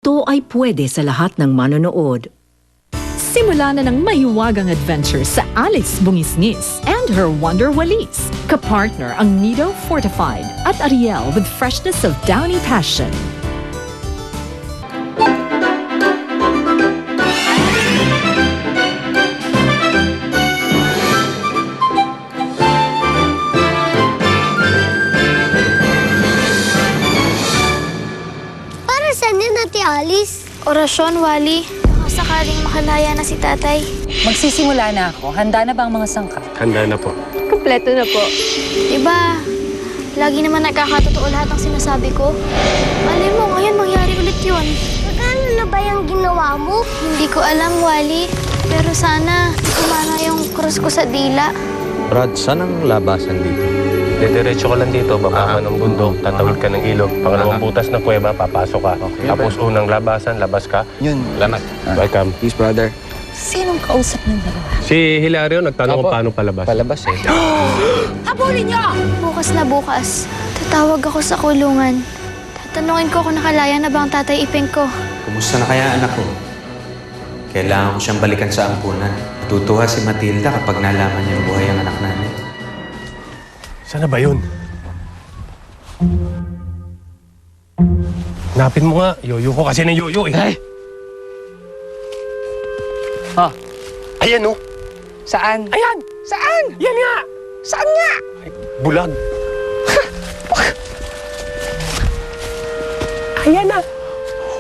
Ito ay pwede sa lahat ng manonood. Simula na ng mahiwagang adventure sa Alice Bungisngis and her Wonder Walis. Kapartner ang Nido Fortified at Ariel with freshness of downy passion. Para saan yan, Ate Alice? Orasyon, Wally. Baka sakaling makalaya na si tatay. Magsisimula na ako. Handa na ba ang mga sangkap? Handa na po. Kompleto na po. Diba, lagi naman nagkakatotoo lahat ng sinasabi ko. Malay mo, ngayon mangyari ulit yun. Magkano na ba yung ginawa mo? Hindi ko alam, Wally. Pero sana, kumana yung cross ko sa dila. Brad, saan ang labasan dito? Diretso ka lang dito, baba ka ng bundok, tatawid ka ng ilog. Pangalawang butas na kuweba, papasok ka. Tapos unang labasan, labas ka. Yun, salamat. Welcome. Peace, brother. Sinong kausap ng dalawa? Si Hilario nagtanong kung paano palabas. Palabas eh. Habulin niyo! Bukas na bukas, tatawag ako sa kulungan. Tatanungin ko kung nakalaya na ba ang tatay Ipeng ko. Kumusta na kaya anak ko? Kailangan ko siyang balikan sa ampunan. Matutuwa si Matilda kapag nalaman niya ang buhay ang anak namin. Sana ba yun? Hanapin mo nga. Yoyo ko kasi ng yoyo eh. Ay! Oh, Ayan oh. saan? Ayan! Saan? Yan nga! Saan nga? Ay, bulag. Ayan na.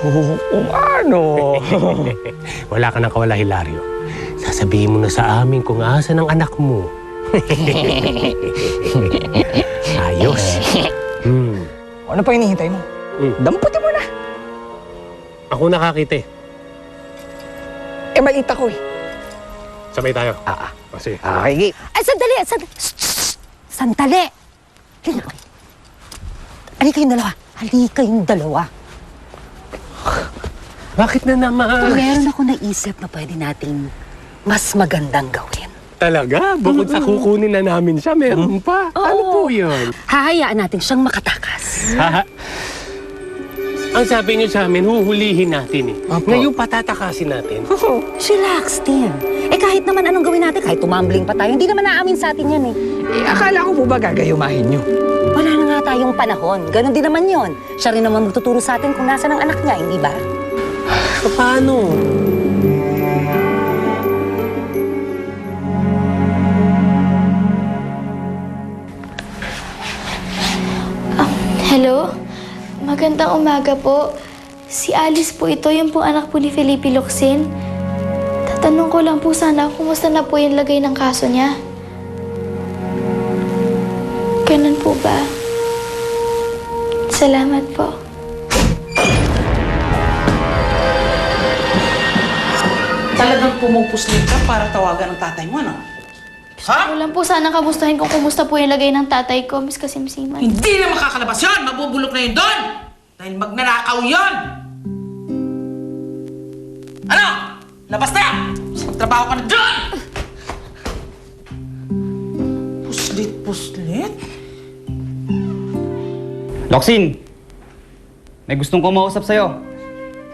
Oh, ano? Wala ka nang kawala, Hilario. Sasabihin mo na sa amin kung asan ang anak mo. Ayos. Ano pa hinihintay mo? Damputin mo na. Ako nakakita eh. Eh, maliit ako eh. Sabay tayo. Kasi. Okay. Ay, sandali! Sandali! Halika kayong dalawa. Halika kayong dalawa. Bakit na naman? Meron ako naisip na pwede nating mas magandang gawin. Talaga? Bukod sa kukunin na namin siya, meron pa. Ano po yun? Hahayaan natin siyang makatakas. Ang sabi niyo sa amin, huhulihin natin eh. Ngayon patatakasin natin. Relax, Tim. Eh kahit naman anong gawin natin, kahit tumambling pa tayo, hindi naman naamin sa atin yan eh. Eh, akala ko po ba gagayumahin niyo? Wala na nga tayong panahon. Ganon din naman yon. Siya rin naman magtuturo sa atin kung nasa ng anak niya, hindi ba? Paano? Hello? Magandang umaga po. Si Alice po ito, yung pong anak po ni Felipe Locsin. Tatanong ko lang po sana, kumusta na po yung lagay ng kaso niya? Ganun po ba? Salamat po. Talagang pumupuslit ka para tawagan ang tatay mo, ano? Gusto lang po sana kamustahin kung kumusta po yung lagay ng tatay ko, Miss Kasimsiman. Hindi na makakalabas yun! Mabubulok na yun doon! Dahil magnanakaw yun! Ano? Labas na! Magtrabaho ka na doon! Puslit-puslit? Locsin! May gustong kumausap sa'yo.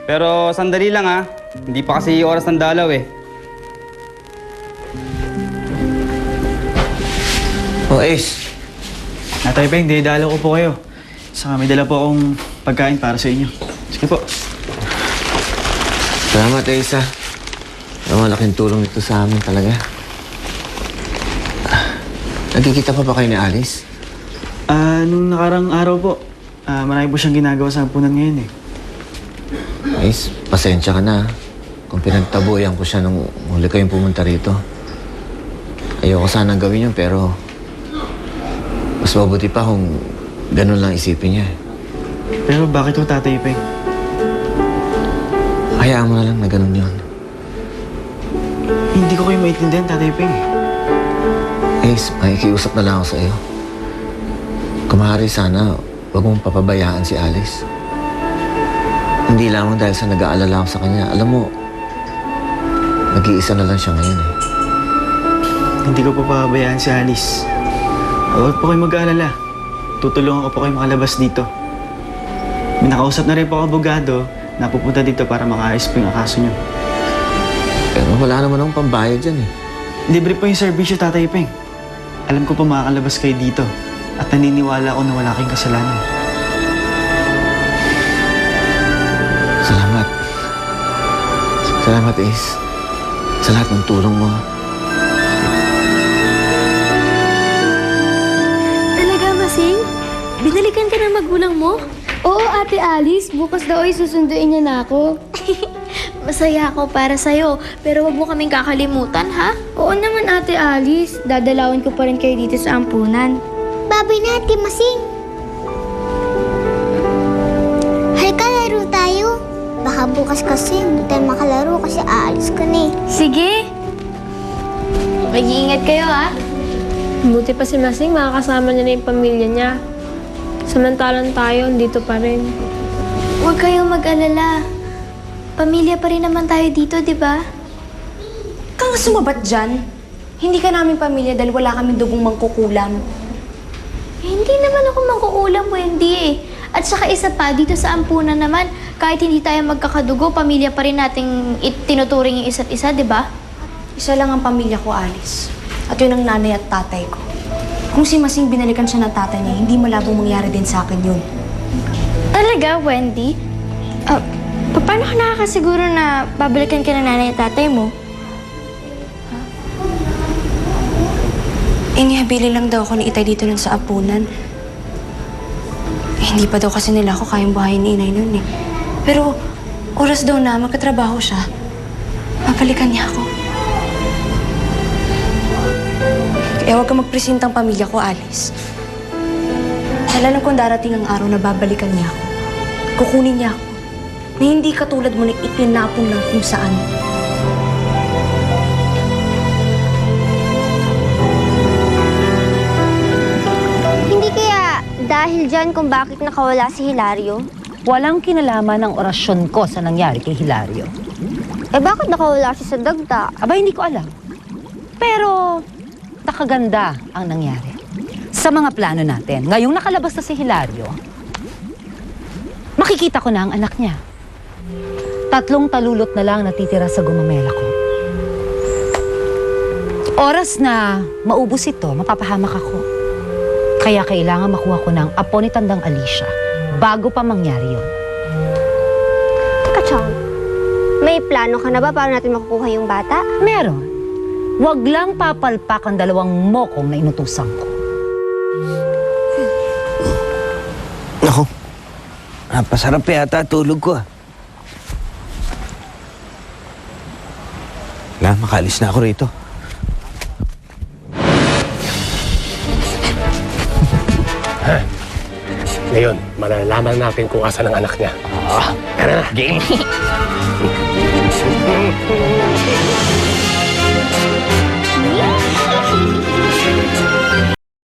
Pero sandali lang ha. Hindi pa kasi oras ng dalaw eh. Oh, Ace. Natay Peng, dinidalaw ko po kayo. Saka may dala po akong pagkain para sa inyo. Sige po. Salamat, Ace, ha. Malaking tulong ito sa amin talaga. Nagkikita pa ba kayo ni Alice? Nung nakarang araw po, marami po siyang ginagawa sa ampunan ngayon eh. Ace, pasensya ka na. Kung pinagtabuyan ko siya nung huli kayong pumunta rito. Ayoko sanang gawin yun, pero mas mabuti pa kung ganun lang isipin niya. Pero bakit po, Tatay Peng? Hayaan mo na lang na ganun yun. Hindi ko kayo maintindihan, Tatay Peng. Ace, makikiusap na lang ako sa iyo. Kumahari sana, huwag mong papabayaan si Alice. Hindi lamang dahil sa nag-aalala ako sa kanya. Alam mo, nag-iisa na lang siya ngayon eh. Hindi ko po papabayaan si Alice. Huwag po kayo mag-aalala. Tutulungan ko po kayo makalabas dito. May nakausap na rin po ang abogado napupunta dito para makaayos po yung kaso niyo. Pero wala naman akong pambayad dyan eh. Libre po yung serbisyo, Tatay Peng. Alam ko pa makakalabas kayo dito at naniniwala ako na wala kayong kasalanan. Salamat. Salamat, Ace. Sa lahat ng tulong mo. Talaga, Masing? Binalikan ka ng magulang mo? Oo, Ate Alice. Bukas daw ay susunduin niya na ako. Masaya ako para sa'yo. Pero wag mo kaming kakalimutan, ha? Oo naman, Ate Alice. Dadalawin ko pa rin kayo dito sa ampunan. Babay na, Ate Masing. Halika, laro tayo. Baka bukas kasi hindi tayo makalaro kasi aalis ka na eh. Sige. Mag-iingat kayo, ha? Buti pa si Masing, makakasama niya na yung pamilya niya. Samantalang tayo, dito pa rin. Huwag kayong mag-alala. Pamilya pa rin naman tayo dito, di ba? Kang sumabat dyan. Hindi ka namin pamilya dahil wala kaming dugong mangkukulam. Hindi naman ako mangkukulam, Wendy eh. At saka isa pa, dito sa ampunan naman, kahit hindi tayo magkakadugo, pamilya pa rin nating tinuturing yung isa't isa, di ba? Isa lang ang pamilya ko, Alice. At yun ang nanay at tatay ko. Kung si Masing binalikan siya ng tatay niya, hindi malabong mangyari din sa akin yun. Talaga, Wendy? Paano ka nakakasiguro na babalikan ka ng nanay at tatay mo? Inihabilin lang daw ako ni Itay dito nun sa apunan. Hindi pa daw kasi nila ako kayang buhayin ni Inay nun eh. Pero oras daw na magkatrabaho siya, babalikan niya ako. Eh, huwag ka magpresintang pamilya ko, Alice. Dahil alam kong darating ang araw na babalikan niya ako. Kukunin niya ako. Na hindi katulad mo na itinapon lang kung saan. Hindi kaya dahil dyan kung bakit nakawala si Hilario? Walang kinalaman ang orasyon ko sa nangyari kay Hilario. Eh bakit nakawala siya sa dagta? Aba, hindi ko alam. Pero, nakaganda ang nangyari. Sa mga plano natin, ngayong nakalabas na si Hilario, makikita ko na ang anak niya. 3 talulot na lang natitira sa gumamela ko. Oras na maubos ito, mapapahamak ako. Kaya kailangan makuha ko ng apo ni Tandang Alicia bago pa mangyari yun. Teka, Chong. May plano ka na ba para natin makukuha yung bata? Meron. Huwag lang papalpak ang 2 mokong na inutusan ko. Ako, napasarap yata tulog ko ah. Wala, makaalis na ako rito. Ngayon, malalaman natin kung asan ang anak niya. Tara na, game!